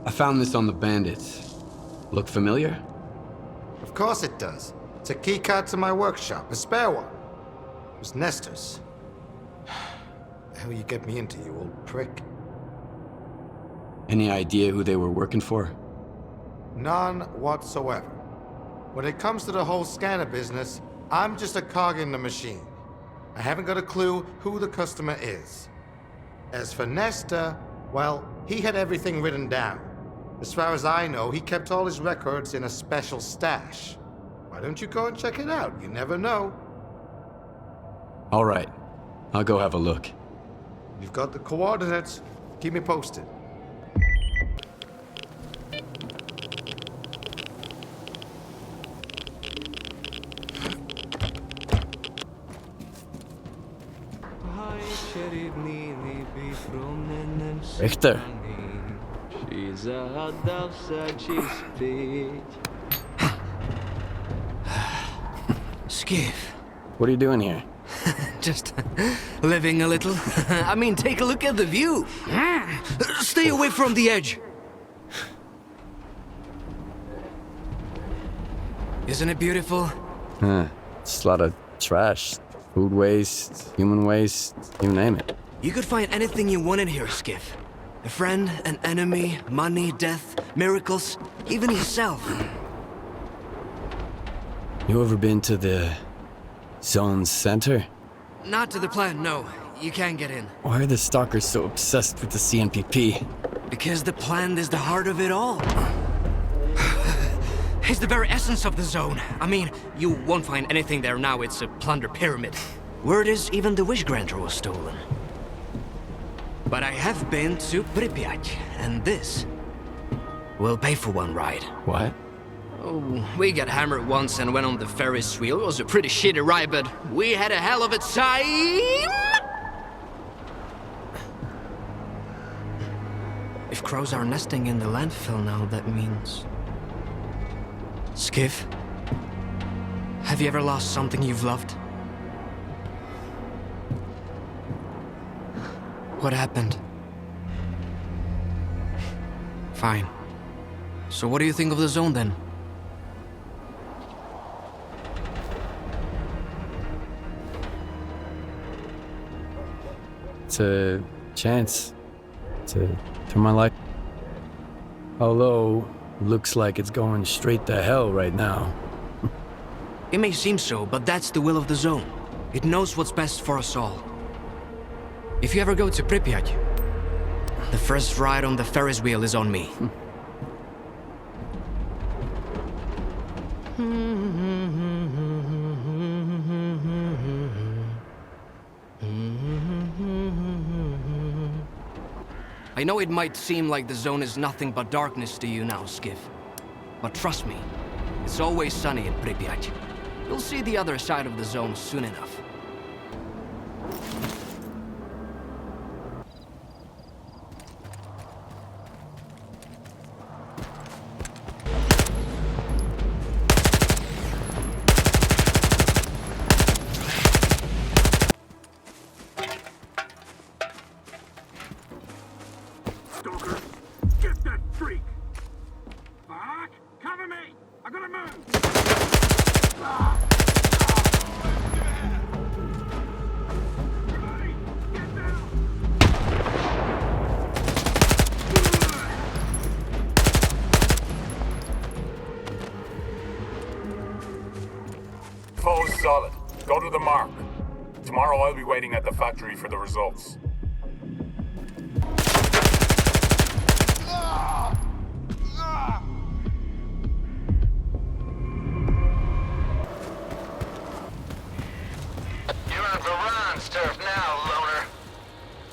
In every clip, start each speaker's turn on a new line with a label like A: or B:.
A: I found this on the bandits. Look familiar?
B: Of course it does. It's a key card to my workshop, a spare one. It was Nestor's. The hell you get me into, you old prick?
A: Any idea who they were working for?
B: None whatsoever. When it comes to the whole scanner business, I'm just a cog in the machine. I haven't got a clue who the customer is. As for Nestor, well, he had everything written down. As far as I know, he kept all his records in a special stash. Why don't you go and check it out? You never know.
A: All right. I'll go have a look.
B: You've got the coordinates. Keep me posted.
A: Richter.
C: Skiff.
A: What are you doing here?
C: Just living a little. I mean, take a look at the view. Stay away from the edge. Isn't it beautiful?
A: It's a lot of trash. Food waste, human waste, you name it.
C: You could find anything you want in here, Skiff. A friend, an enemy, money, death, miracles, even yourself.
A: You ever been to the zone center?
C: Not to the plant, no. You can't get in.
A: Why are the stalkers so obsessed with the CNPP?
C: Because the plant is the heart of it all. It's the very essence of the zone. I mean, you won't find anything there now. It's a plunder pyramid. Word is even the wish granter was stolen. But I have been to Pripyat, and this will pay for one ride.
A: What?
C: Oh, we got hammered once and went on the Ferris wheel. It was a pretty shitty ride, but we had a hell of a time! If crows are nesting in the landfill now, that means... Skiff? Have you ever lost something you've loved? What happened? Fine. So what do you think of the zone then?
A: It's a chance to turn my life. Although, looks like it's going straight to hell right now.
C: It may seem so, but that's the will of the zone. It knows what's best for us all. If you ever go to Pripyat, the first ride on the Ferris wheel is on me. I know it might seem like the zone is nothing but darkness to you now, Skiff. But trust me, it's always sunny in Pripyat. You'll see the other side of the zone soon enough.
D: Stalker, get that freak! Fuck! Cover me! I gotta move! Everybody, get down!
E: Foe's solid. Go to the mark. Tomorrow I'll be waiting at the factory for the results.
F: You're on Varan's turf now, loner.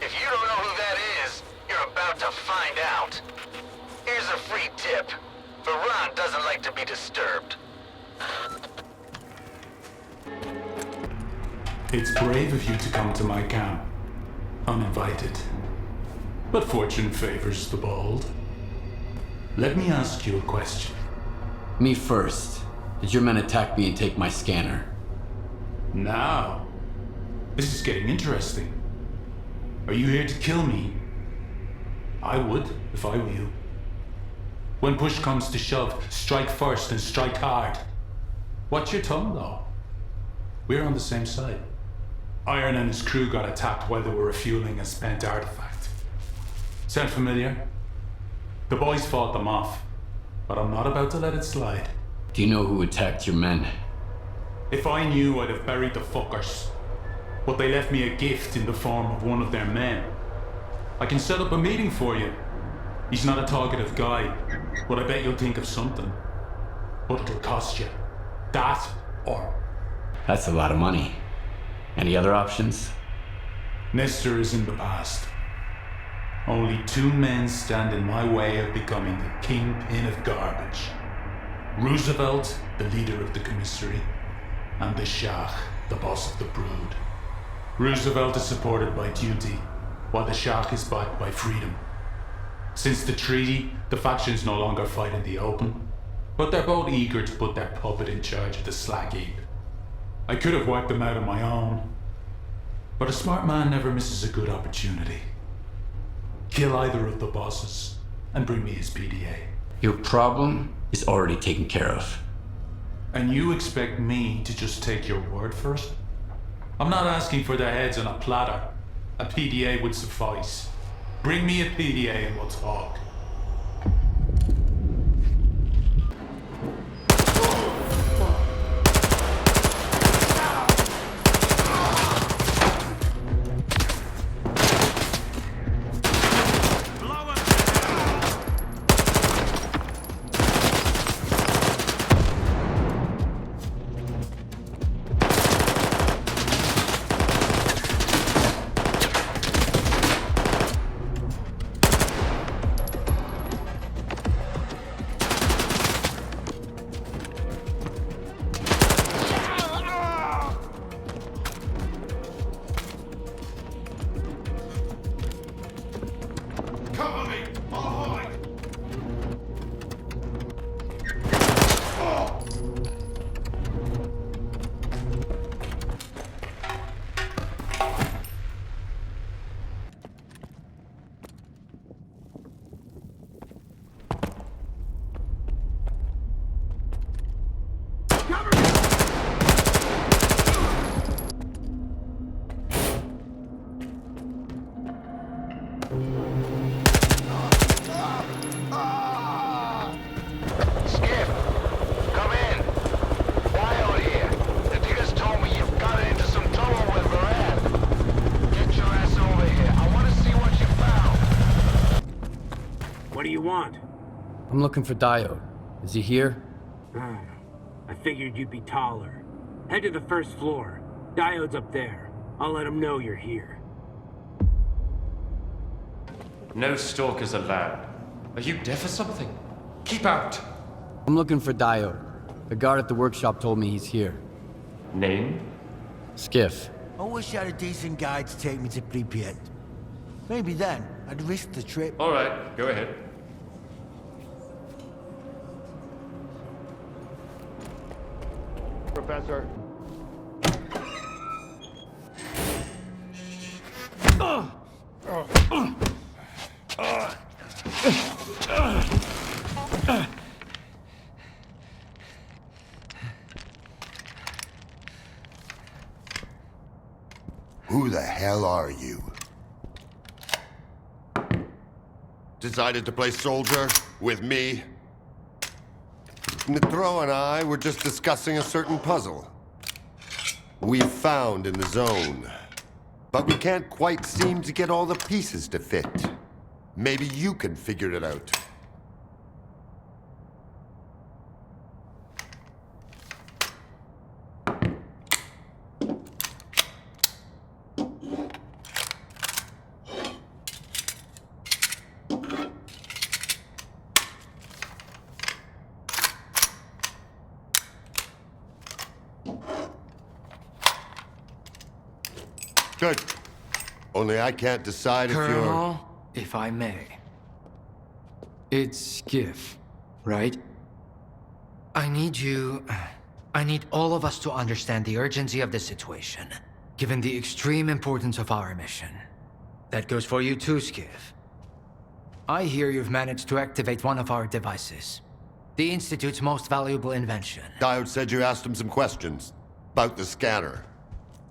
F: If you don't know who that is, you're about to find out. Here's a free tip. Varan doesn't like to be disturbed.
G: It's brave of you to come to my camp, uninvited. But fortune favors the bold. Let me ask you a question.
A: Me first. Did your men attack me and take my scanner?
G: Now, this is getting interesting. Are you here to kill me? I would, if I were you. When push comes to shove, strike first and strike hard. Watch your tongue, though. We're on the same side. Iron and his crew got attacked while they were refueling a spent artifact. Sound familiar? The boys fought them off, but I'm not about to let it slide.
A: Do you know who attacked your men?
G: If I knew, I'd have buried the fuckers. But they left me a gift in the form of one of their men. I can set up a meeting for you. He's not a talkative guy, but I bet you'll think of something. But it'll cost you. That or...
A: That's a lot of money. Any other options?
G: Nestor is in the past. Only two men stand in my way of becoming the kingpin of garbage. Roosevelt, the leader of the commissary, and the Shah, the boss of the brood. Roosevelt is supported by duty, while the Shah is backed by freedom. Since the treaty, the factions no longer fight in the open, but they're both eager to put their puppet in charge of the slag heap. I could have wiped them out on my own, but a smart man never misses a good opportunity. Kill either of the bosses, and bring me his PDA.
A: Your problem is already taken care of.
G: And you expect me to just take your word for it? I'm not asking for their heads on a platter. A PDA would suffice. Bring me a PDA and we'll talk.
B: Cover me! Ahoy!
F: Skip, come in. Wild here. The diggers told me you've gotten into some trouble with Varan. Get your ass over here. I want to see what you found.
D: What do you want?
A: I'm looking for Diode. Is he here?
D: I figured you'd be taller. Head to the first floor. Diode's up there. I'll let him know you're here.
H: No stalkers allowed. Are you deaf or something? Keep out!
A: I'm looking for Diode. The guard at the workshop told me he's here.
H: Name?
I: Skiff. I wish I had a decent guide to take me to Pripyat. Maybe then, I'd risk the trip.
H: All right, go ahead.
J: Professor.
K: Who the hell are you? Decided to play soldier with me? Nitro and I were just discussing a certain puzzle. we've found in the zone. But we can't quite seem to get all the pieces to fit. Maybe you can figure it out. Good. Only I can't decide if you're...
C: Colonel, if I may. It's Skiff, right? I need all of us to understand the urgency of the situation, given the extreme importance of our mission. That goes for you too, Skiff. I hear you've managed to activate one of our devices. The Institute's most valuable invention.
K: Diode said you asked him some questions about the scanner.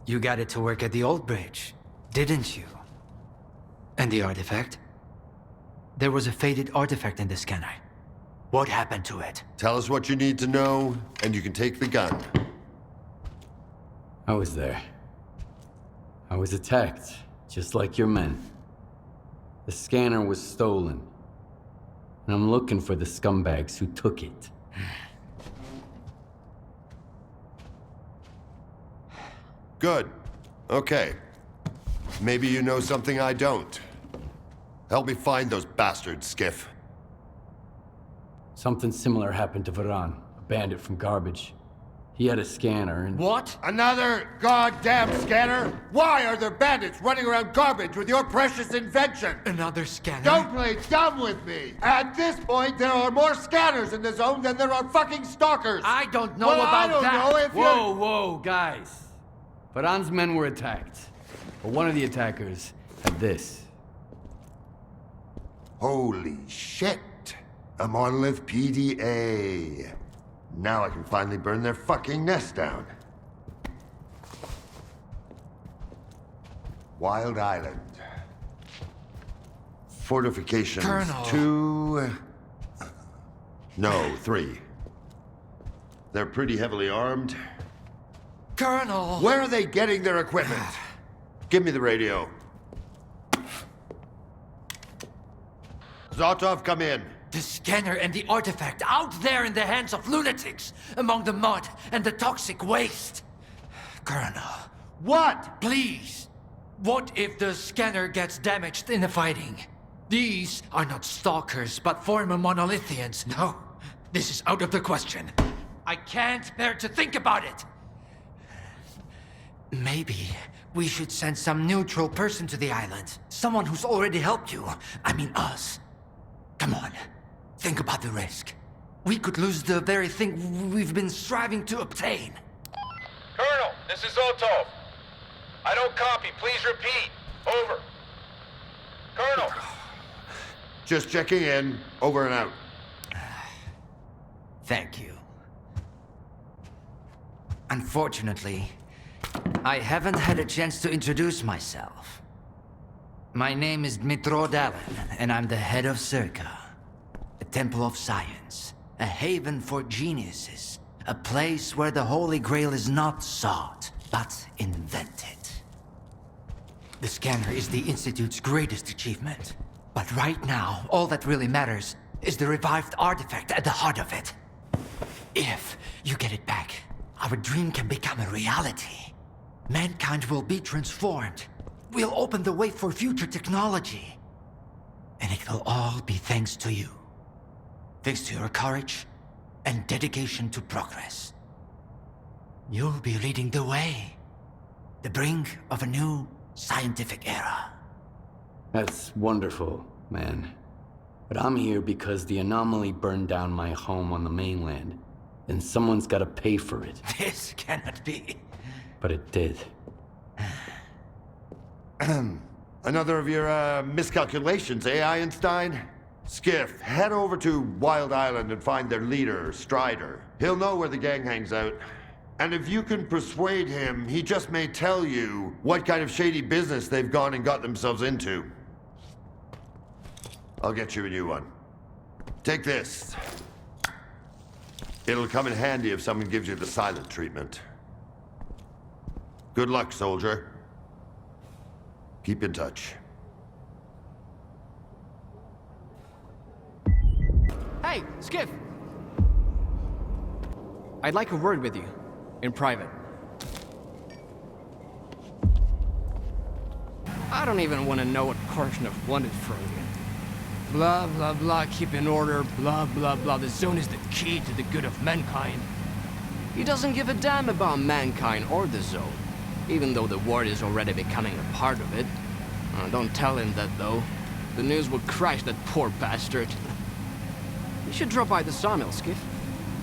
C: You got it to work at the old bridge, didn't you? And the artifact? There was a faded artifact in the scanner. What happened to it?
K: Tell us what you need to know, and you can take the gun.
A: I was there. I was attacked, just like your men. The scanner was stolen. And I'm looking for the scumbags who took it.
K: Good. Okay. Maybe you know something I don't. Help me find those bastards, Skiff.
A: Something similar happened to Varan, a bandit from Garbage. He had a scanner and...
K: What? Another goddamn scanner? Why are there bandits running around Garbage with your precious invention?
C: Another scanner?
K: Don't play dumb with me! At this point, there are more scanners in the zone than there are fucking stalkers!
C: I don't know about that!
K: I don't know if
A: Whoa, whoa, guys. Varan's men were attacked. But one of the attackers had this.
K: Holy shit! A monolith PDA. Now I can finally burn their fucking nest down. Wild Island. Fortifications.
C: Colonel.
K: 2... No, 3. They're pretty heavily armed.
C: Colonel!
K: Where are they getting their equipment? Give me the radio. Zotov, come in.
C: The scanner and the artifact out there in the hands of lunatics, among the mud and the toxic waste. Colonel.
K: What?
C: Please. What if the scanner gets damaged in the fighting? These are not stalkers, but former monolithians. No, this is out of the question. I can't bear to think about it. Maybe we should send some neutral person to the island. Someone who's already helped you. I mean us. Come on. Think about the risk. We could lose the very thing we've been striving to obtain.
F: Colonel, this is Zotov. I don't copy. Please repeat. Over. Colonel.
K: Just checking in. Over and out.
C: Thank you. Unfortunately, I haven't had a chance to introduce myself. My name is Dmitro Dalin, and I'm the head of Circa. A temple of science, a haven for geniuses, a place where the Holy Grail is not sought, but invented. The scanner is the Institute's greatest achievement. But right now, all that really matters is the revived artifact at the heart of it. If you get it back, our dream can become a reality. Mankind will be transformed. We'll open the way for future technology. And it will all be thanks to you. Thanks to your courage and dedication to progress. You'll be leading the way. The brink of a new scientific era.
A: That's wonderful, man. But I'm here because the anomaly burned down my home on the mainland. And someone's gotta pay for it.
C: This cannot be.
A: But it did.
K: Another of your miscalculations, eh, Einstein? Skiff, head over to Wild Island and find their leader, Strider. He'll know where the gang hangs out. And if you can persuade him, he just may tell you what kind of shady business they've gone and got themselves into. I'll get you a new one. Take this. It'll come in handy if someone gives you the silent treatment. Good luck, soldier. Keep in touch.
C: Hey, Skiff! I'd like a word with you. In private. I don't even want to know what Korshunov wanted from you. Blah, blah, blah, keep in order, blah, blah, blah. The zone is the key to the good of mankind. He doesn't give a damn about mankind or the zone, even though the ward is already becoming a part of it. Don't tell him that, though. The news will crash that poor bastard. You should drop by the sawmill, Skiff.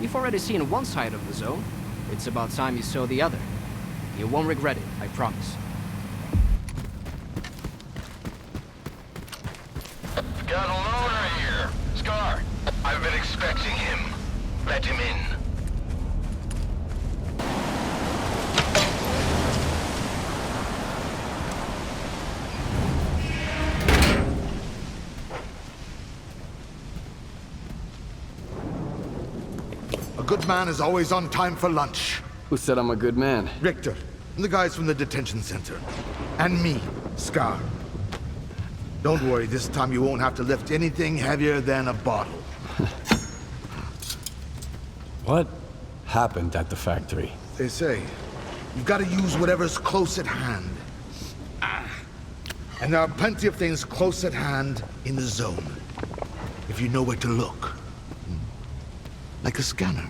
C: You've already seen one side of the zone. It's about time you saw the other. You won't regret it, I promise.
F: Got a loner here. Scar, I've been expecting him. Let him in.
B: A good man is always on time for lunch.
A: Who said I'm a good man?
B: Richter, and the guys from the detention center. And me, Scar. Don't worry, this time you won't have to lift anything heavier than a bottle.
A: What happened at the factory?
B: They say, you've got to use whatever's close at hand. And there are plenty of things close at hand in the zone. If you know where to look. Like a scanner.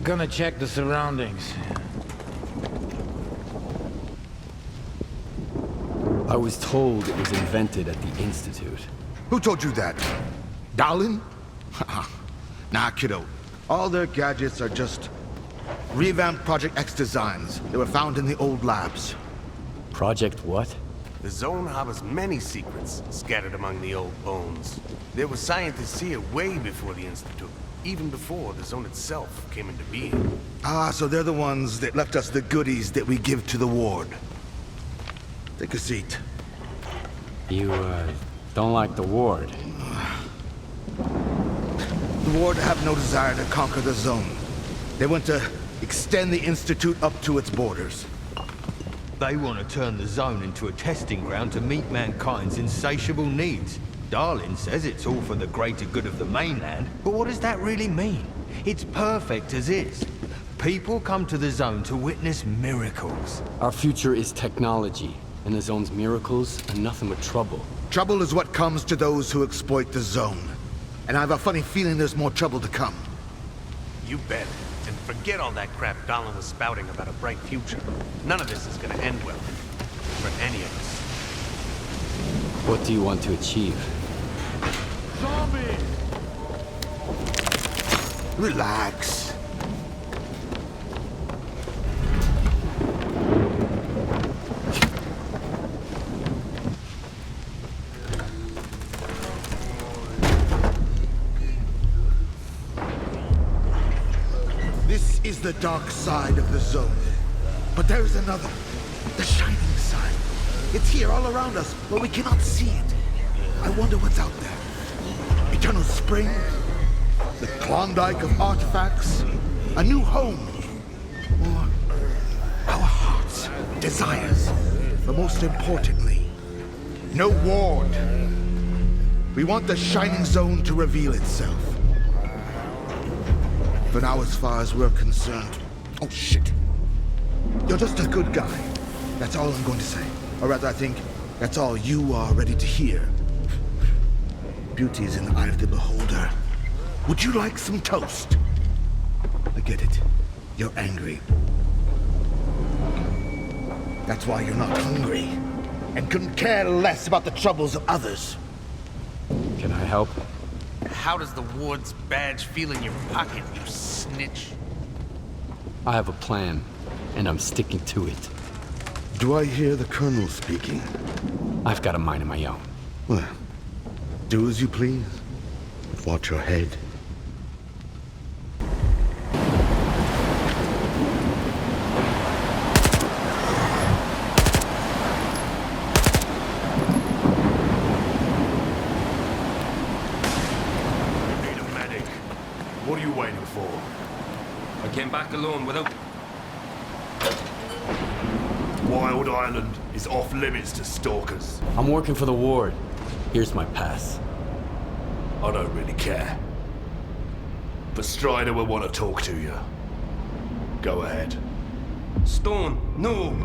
J: Gonna check the surroundings.
A: I was told it was invented at the Institute.
B: Who told you that? Dowlin? Nah, kiddo. All their gadgets are just revamped Project X designs. They were found in the old labs.
A: Project what?
L: The zone harbors many secrets scattered among the old bones. There were scientists here way before the Institute, even before the zone itself came into being.
B: Ah, so they're the ones that left us the goodies that we give to the ward. Take a seat.
A: You, don't like the ward?
B: The ward have no desire to conquer the zone. They want to extend the Institute up to its borders.
M: They want to turn the zone into a testing ground to meet mankind's insatiable needs. Darlin says it's all for the greater good of the mainland, but what does that really mean? It's perfect as is. People come to the zone to witness miracles.
A: Our future is technology, and the zone's miracles are nothing but trouble.
B: Trouble is what comes to those who exploit the zone. And I have a funny feeling there's more trouble to come.
L: You bet. And forget all that crap Darlin was spouting about a bright future. None of this is gonna end well. For any of us.
A: What do you want to achieve?
B: Zombie! Relax. This is the dark side of the zone. But there is another. The shining side. It's here all around us, but we cannot see it. I wonder what's out there. Eternal spring? The Klondike of artifacts? A new home? Or our hearts, desires? But most importantly, no ward. We want the shining zone to reveal itself. For now, as far as we're concerned... Oh, shit. You're just a good guy. That's all I'm going to say. Or rather, I think that's all you are ready to hear. Beauty is in the eye of the beholder. Would you like some toast? I get it. You're angry. That's why you're not hungry. And couldn't care less about the troubles of others.
A: Can I help?
L: How does the ward's badge feel in your pocket, you snitch?
A: I have a plan, and I'm sticking to it.
B: Do I hear the Colonel speaking?
A: I've got a mind of my own.
B: Well, do as you please. But watch your head.
E: What are you waiting for?
N: Came back alone without...
O: Wild Island is off limits to stalkers.
A: I'm working for the ward. Here's my pass.
O: I don't really care. But Strider will want to talk to you. Go ahead.
N: Stone, no!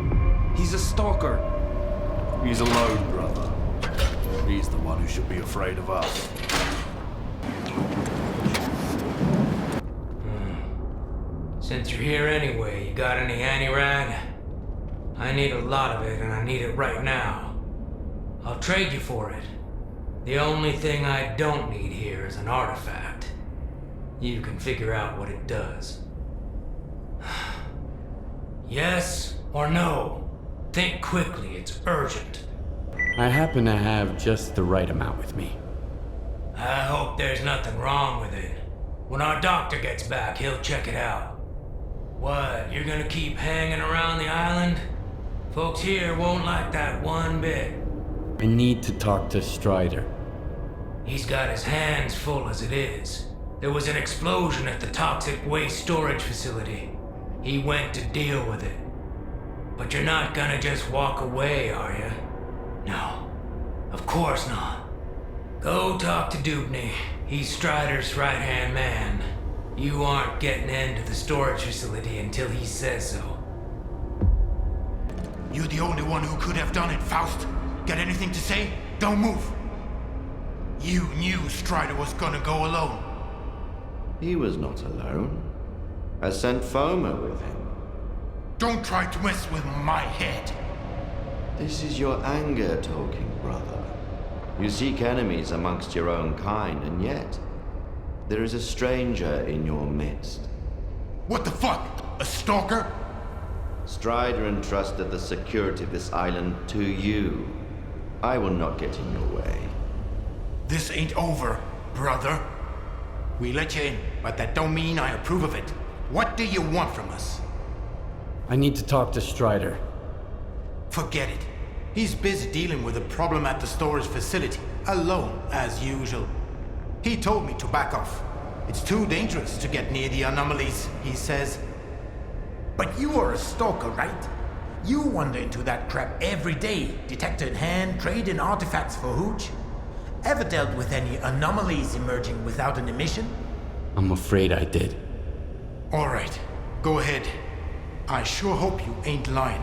N: He's a stalker.
O: He's alone, brother. He's the one who should be afraid of us.
J: Since you're here anyway, you got any anti-rag? I need a lot of it, and I need it right now. I'll trade you for it. The only thing I don't need here is an artifact. You can figure out what it does. Yes or no? Think quickly, it's urgent.
A: I happen to have just the right amount with me.
J: I hope there's nothing wrong with it. When our doctor gets back, he'll check it out. What, you're gonna keep hanging around the island? Folks here won't like that one bit.
A: I need to talk to Strider.
J: He's got his hands full as it is. There was an explosion at the toxic waste storage facility. He went to deal with it. But you're not gonna just walk away, are you? No, of course not. Go talk to Dubney. He's Strider's right-hand man. You aren't getting into the storage facility until he says so.
I: You're the only one who could have done it, Faust. Got anything to say? Don't move. You knew Strider was gonna go alone.
P: He was not alone. I sent Foma with him.
I: Don't try to mess with my head.
P: This is your anger talking, brother. You seek enemies amongst your own kind, and yet there is a stranger in your midst.
I: What the fuck? A stalker?
P: Strider entrusted the security of this island to you. I will not get in your way.
I: This ain't over, brother. We let you in, but that don't mean I approve of it. What do you want from us?
A: I need to talk to Strider.
I: Forget it. He's busy dealing with a problem at the storage facility, alone, as usual. He told me to back off. It's too dangerous to get near the anomalies, he says. But you are a stalker, right? You wander into that crap every day, detector in hand, trading artifacts for hooch. Ever dealt with any anomalies emerging without an emission?
A: I'm afraid I did.
I: All right, go ahead. I sure hope you ain't lying.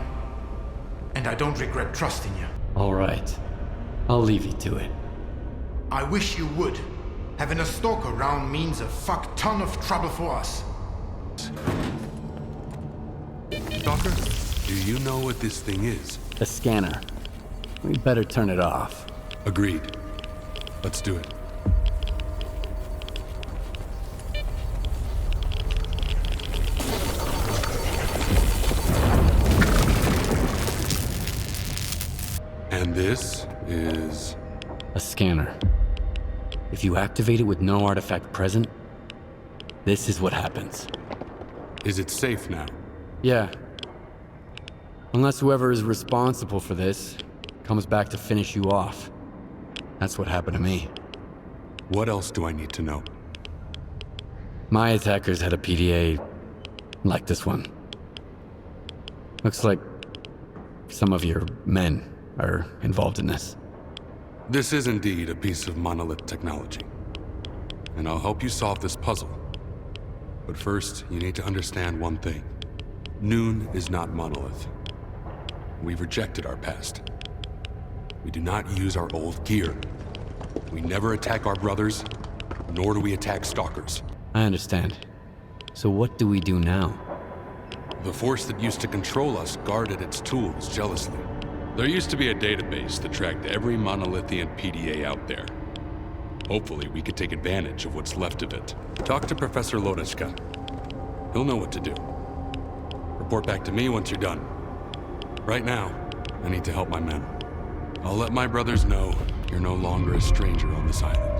I: And I don't regret trusting you.
A: All right. I'll leave you to it.
I: I wish you would. Having a stalker around means a fuck ton of trouble for us.
Q: Stalker, do you know what this thing is?
A: The scanner. We better turn it off.
Q: Agreed. Let's do it. And this is...
A: a scanner. If you activate it with no artifact present, this is what happens.
Q: Is it safe now?
A: Yeah. Unless whoever is responsible for this comes back to finish you off. That's what happened to me.
Q: What else do I need to know?
A: My attackers had a PDA like this one. Looks like some of your men are involved in this.
Q: This is indeed a piece of monolith technology. And I'll help you solve this puzzle. But first, you need to understand one thing. Noon is not monolith. We've rejected our past. We do not use our old gear. We never attack our brothers, nor do we attack stalkers.
A: I understand. So what do we do now?
Q: The force that used to control us guarded its tools jealously. There used to be a database that tracked every monolithian PDA out there. Hopefully, we could take advantage of what's left of it. Talk to Professor Lodechka. He'll know what to do. Report back to me once you're done. Right now, I need to help my men. I'll let my brothers know you're no longer a stranger on this island.